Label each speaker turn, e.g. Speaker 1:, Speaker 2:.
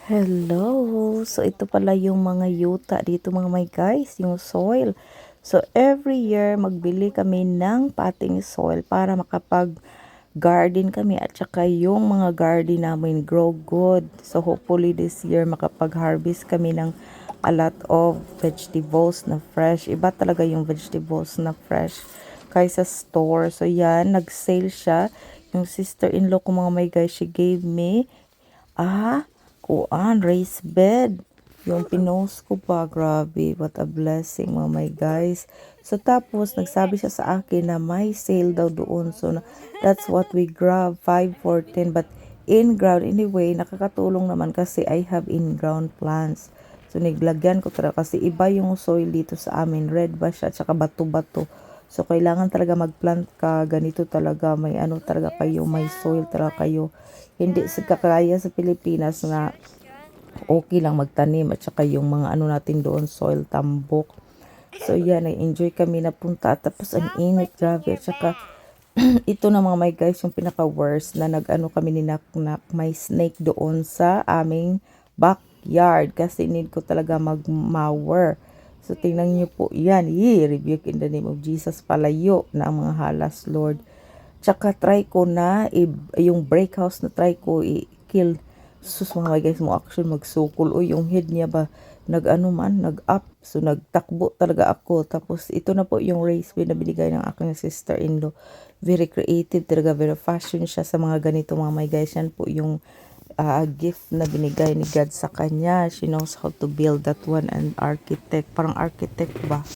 Speaker 1: Hello! So, ito pala yung mga yuta dito mga may guys, yung soil. So, every year, magbili kami ng potting soil para makapag-garden kami at saka yung mga garden namin grow good. So, hopefully this year, makapag-harvest kami ng a lot of vegetables na fresh. Iba talaga yung vegetables na fresh kaysa store. So, yan, nag-sale siya. Yung sister-in-law ko mga may guys, she gave me raised bed. Yung pinost ko pa, grabe, what a blessing, mga my guys. So, tapos, nagsabi siya sa akin na may sale daw doon. So, that's what we grab, 5 for 10. But, in-ground, anyway, nakakatulong naman kasi I have in-ground plants. So, niglagyan ko talaga kasi iba yung soil dito sa amin. Red ba siya, tsaka bato-bato. So, kailangan talaga mag-plant ka. Ganito talaga, may ano talaga kayo, may soil talaga kayo. Hindi sa kakaya sa Pilipinas na okay lang magtanim at saka yung mga ano natin doon, soil tambok. So, yan, enjoy kami na punta. Tapos, ang init, grabe. At saka, ito na mga my guys, yung pinaka-worst na nag-ano kami ni Naknak. May snake doon sa aming backyard kasi need ko talaga mag-mower. So, tingnan niyo po, yan. Rebuke in the name of Jesus. Palayo na ang mga halas, Lord. Tsaka try ko na, yung break house na try ko i-kill. Sus mga guys, mo action magsukol. O yung head niya ba, nag-up. So nagtakbo talaga ako. Tapos ito na po yung race na binigay ng aking sister-in-law. Very creative talaga, very fashion siya sa mga ganito mga my guys. Yan po yung gift na binigay ni God sa kanya. She knows how to build that one, and architect, parang architect ba.